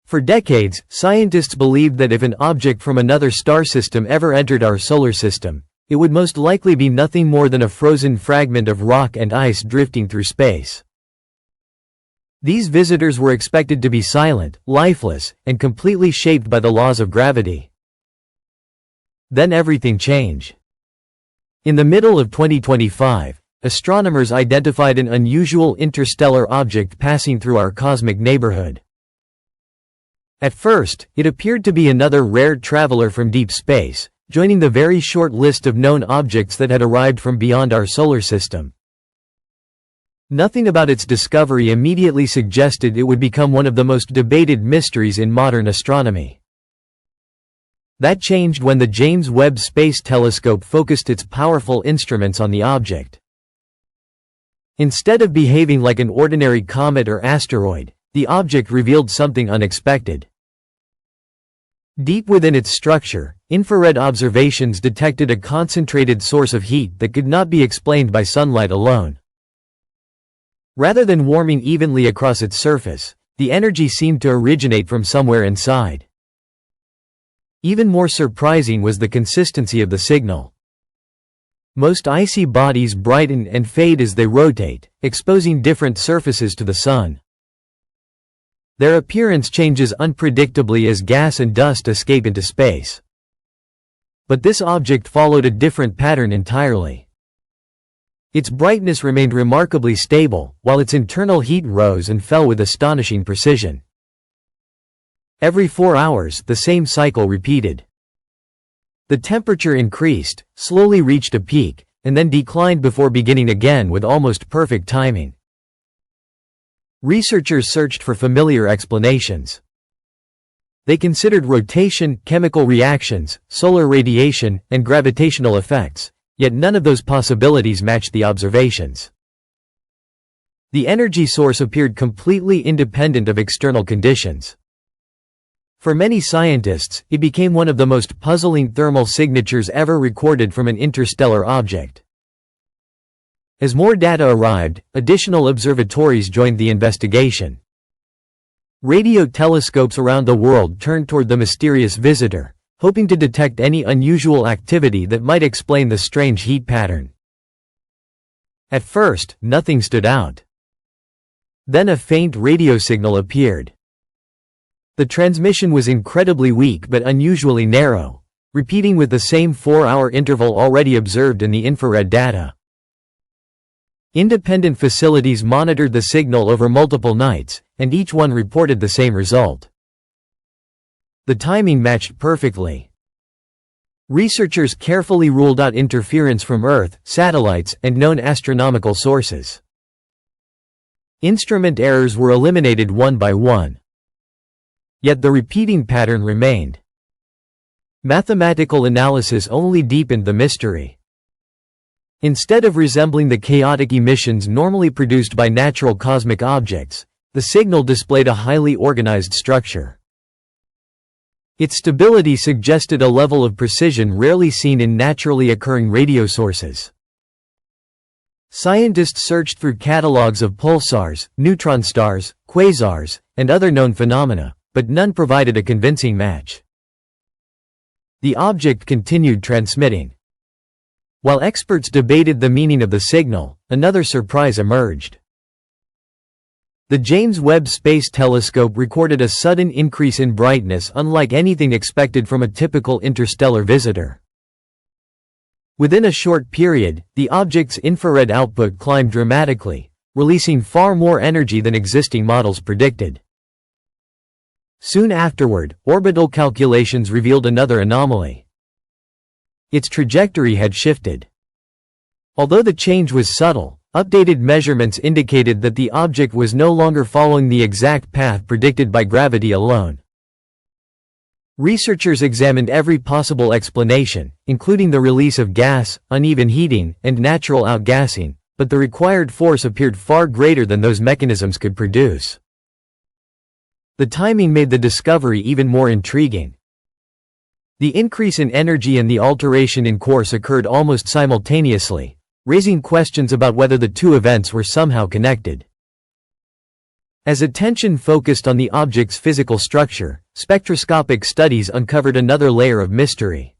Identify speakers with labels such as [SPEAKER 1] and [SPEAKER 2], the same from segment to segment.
[SPEAKER 1] For decades, scientists believed that if an object from another star system ever entered our solar system, it would most likely be nothing more than a frozen fragment of rock and ice drifting through space. These visitors were expected to be silent, lifeless, and completely shaped by the laws of gravity. Then everything changed. In the middle of 2025, astronomers identified an unusual interstellar object passing through our cosmic neighborhood. At first, it appeared to be another rare traveler from deep space, joining the very short list of known objects that had arrived from beyond our solar system. Nothing about its discovery immediately suggested it would become one of the most debated mysteries in modern astronomy. That changed when the James Webb Space Telescope focused its powerful instruments on the object. Instead of behaving like an ordinary comet or asteroid, the object revealed something unexpected. Deep within its structure, infrared observations detected a concentrated source of heat that could not be explained by sunlight alone. Rather than warming evenly across its surface, the energy seemed to originate from somewhere inside. Even more surprising was the consistency of the signal. Most icy bodies brighten and fade as they rotate, exposing different surfaces to the sun. Their appearance changes unpredictably as gas and dust escape into space. But this object followed a different pattern entirely. Its brightness remained remarkably stable, while its internal heat rose and fell with astonishing precision. Every 4 hours, the same cycle repeated. The temperature increased, slowly reached a peak, and then declined before beginning again with almost perfect timing. Researchers searched for familiar explanations. They considered rotation, chemical reactions, solar radiation, and gravitational effects, yet none of those possibilities matched the observations. The energy source appeared completely independent of external conditions. For many scientists, it became one of the most puzzling thermal signatures ever recorded from an interstellar object. As more data arrived, additional observatories joined the investigation. Radio telescopes around the world turned toward the mysterious visitor, hoping to detect any unusual activity that might explain the strange heat pattern. At first, nothing stood out. Then a faint radio signal appeared. The transmission was incredibly weak but unusually narrow, repeating with the same 4-hour interval already observed in the infrared data. Independent facilities monitored the signal over multiple nights, and each one reported the same result. The timing matched perfectly. Researchers carefully ruled out interference from Earth, satellites, and known astronomical sources. Instrument errors were eliminated one by one. Yet the repeating pattern remained. Mathematical analysis only deepened the mystery. Instead of resembling the chaotic emissions normally produced by natural cosmic objects, the signal displayed a highly organized structure. Its stability suggested a level of precision rarely seen in naturally occurring radio sources. Scientists searched through catalogs of pulsars, neutron stars, quasars, and other known phenomena, but none provided a convincing match. The object continued transmitting. While experts debated the meaning of the signal, another surprise emerged. The James Webb Space Telescope recorded a sudden increase in brightness unlike anything expected from a typical interstellar visitor. Within a short period, the object's infrared output climbed dramatically, releasing far more energy than existing models predicted. Soon afterward, orbital calculations revealed another anomaly. Its trajectory had shifted. Although the change was subtle, updated measurements indicated that the object was no longer following the exact path predicted by gravity alone. Researchers examined every possible explanation, including the release of gas, uneven heating, and natural outgassing, but the required force appeared far greater than those mechanisms could produce. The timing made the discovery even more intriguing. The increase in energy and the alteration in course occurred almost simultaneously, raising questions about whether the two events were somehow connected. As attention focused on the object's physical structure, spectroscopic studies uncovered another layer of mystery.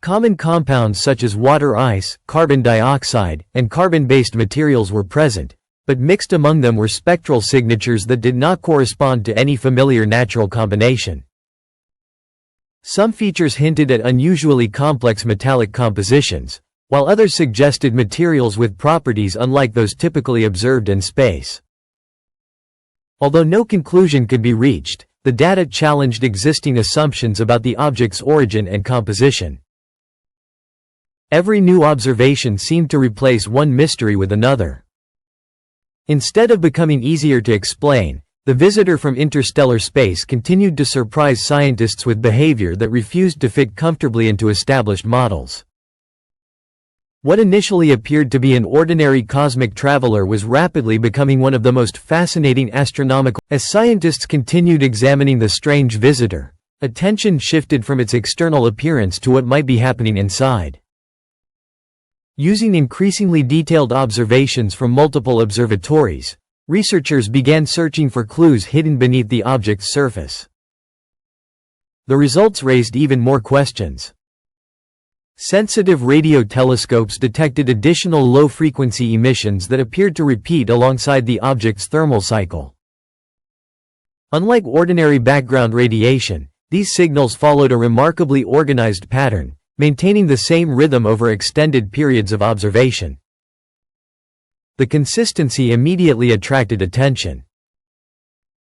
[SPEAKER 1] Common compounds such as water ice, carbon dioxide, and carbon-based materials were present, but mixed among them were spectral signatures that did not correspond to any familiar natural combination. Some features hinted at unusually complex metallic compositions, while others suggested materials with properties unlike those typically observed in space. Although no conclusion could be reached, the data challenged existing assumptions about the object's origin and composition. Every new observation seemed to replace one mystery with another. Instead of becoming easier to explain, the visitor from interstellar space continued to surprise scientists with behavior that refused to fit comfortably into established models. What initially appeared to be an ordinary cosmic traveler was rapidly becoming one of the most fascinating astronomical. As scientists continued examining the strange visitor, attention shifted from its external appearance to what might be happening inside. Using increasingly detailed observations from multiple observatories, researchers began searching for clues hidden beneath the object's surface. The results raised even more questions. Sensitive radio telescopes detected additional low-frequency emissions that appeared to repeat alongside the object's thermal cycle. Unlike ordinary background radiation, these signals followed a remarkably organized pattern, maintaining the same rhythm over extended periods of observation. The consistency immediately attracted attention.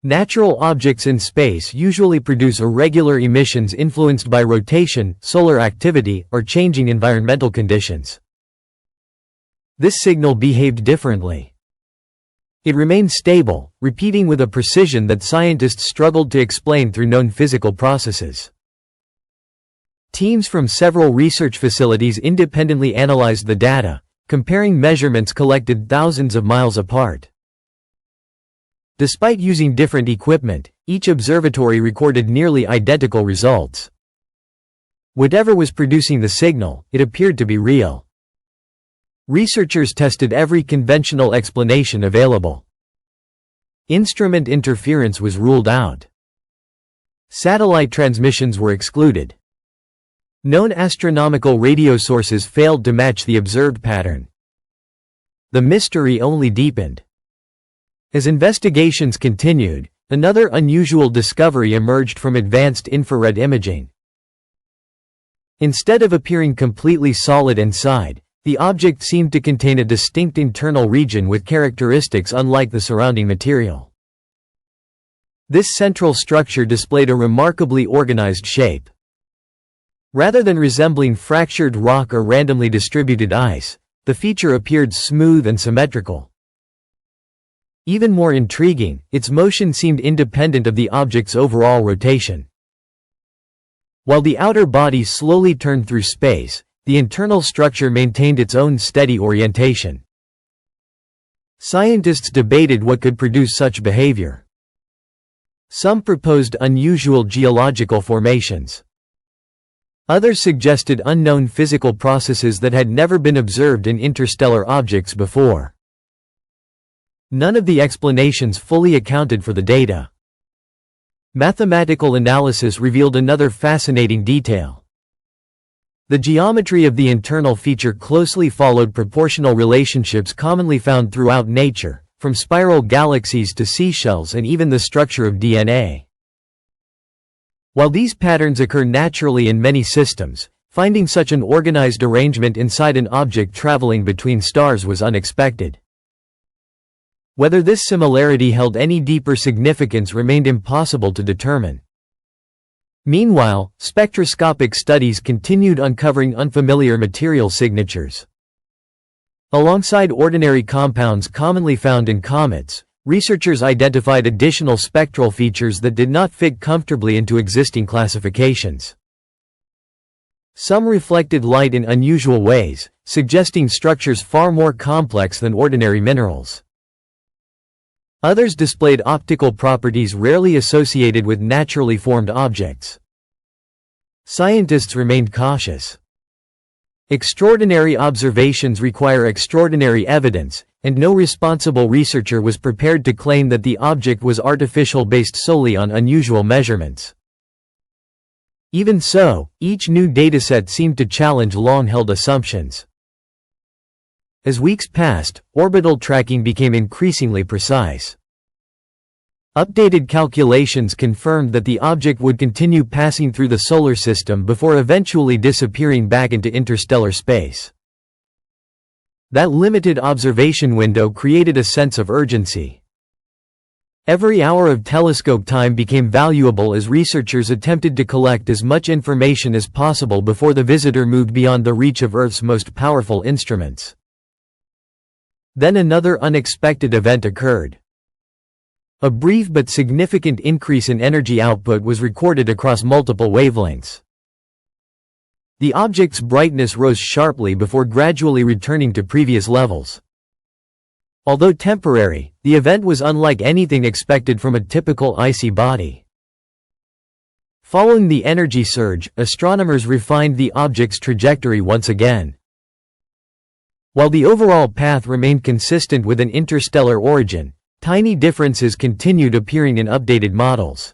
[SPEAKER 1] Natural objects in space usually produce irregular emissions influenced by rotation, solar activity, or changing environmental conditions. This signal behaved differently. It remained stable, repeating with a precision that scientists struggled to explain through known physical processes. Teams from several research facilities independently analyzed the data, comparing measurements collected thousands of miles apart. Despite using different equipment, each observatory recorded nearly identical results. Whatever was producing the signal, it appeared to be real. Researchers tested every conventional explanation available. Instrument interference was ruled out. Satellite transmissions were excluded. Known astronomical radio sources failed to match the observed pattern. The mystery only deepened. As investigations continued, another unusual discovery emerged from advanced infrared imaging. Instead of appearing completely solid inside, the object seemed to contain a distinct internal region with characteristics unlike the surrounding material. This central structure displayed a remarkably organized shape. Rather than resembling fractured rock or randomly distributed ice, the feature appeared smooth and symmetrical. Even more intriguing, its motion seemed independent of the object's overall rotation. While the outer body slowly turned through space, the internal structure maintained its own steady orientation. Scientists debated what could produce such behavior. Some proposed unusual geological formations. Others suggested unknown physical processes that had never been observed in interstellar objects before. None of the explanations fully accounted for the data. Mathematical analysis revealed another fascinating detail. The geometry of the internal feature closely followed proportional relationships commonly found throughout nature, from spiral galaxies to seashells and even the structure of DNA. While these patterns occur naturally in many systems, finding such an organized arrangement inside an object traveling between stars was unexpected. Whether this similarity held any deeper significance remained impossible to determine. Meanwhile, spectroscopic studies continued uncovering unfamiliar material signatures. Alongside ordinary compounds commonly found in comets, researchers identified additional spectral features that did not fit comfortably into existing classifications. Some reflected light in unusual ways, suggesting structures far more complex than ordinary minerals. Others displayed optical properties rarely associated with naturally formed objects. Scientists remained cautious. Extraordinary observations require extraordinary evidence, and no responsible researcher was prepared to claim that the object was artificial based solely on unusual measurements. Even so, each new dataset seemed to challenge long-held assumptions. As weeks passed, orbital tracking became increasingly precise. Updated calculations confirmed that the object would continue passing through the solar system before eventually disappearing back into interstellar space. That limited observation window created a sense of urgency. Every hour of telescope time became valuable as researchers attempted to collect as much information as possible before the visitor moved beyond the reach of Earth's most powerful instruments. Then another unexpected event occurred. A brief but significant increase in energy output was recorded across multiple wavelengths. The object's brightness rose sharply before gradually returning to previous levels. Although temporary, the event was unlike anything expected from a typical icy body. Following the energy surge, astronomers refined the object's trajectory once again. While the overall path remained consistent with an interstellar origin, tiny differences continued appearing in updated models.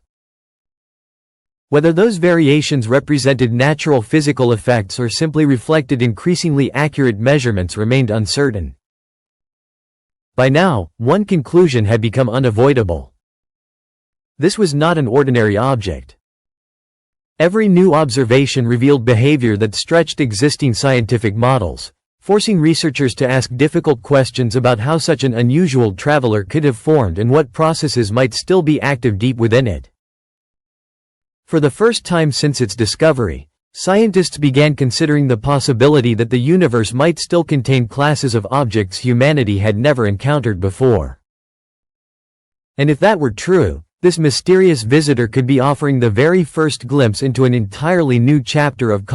[SPEAKER 1] Whether those variations represented natural physical effects or simply reflected increasingly accurate measurements remained uncertain. By now, one conclusion had become unavoidable. This was not an ordinary object. Every new observation revealed behavior that stretched existing scientific models, forcing researchers to ask difficult questions about how such an unusual traveler could have formed and what processes might still be active deep within it. For the first time since its discovery, scientists began considering the possibility that the universe might still contain classes of objects humanity had never encountered before. And if that were true, this mysterious visitor could be offering the very first glimpse into an entirely new chapter of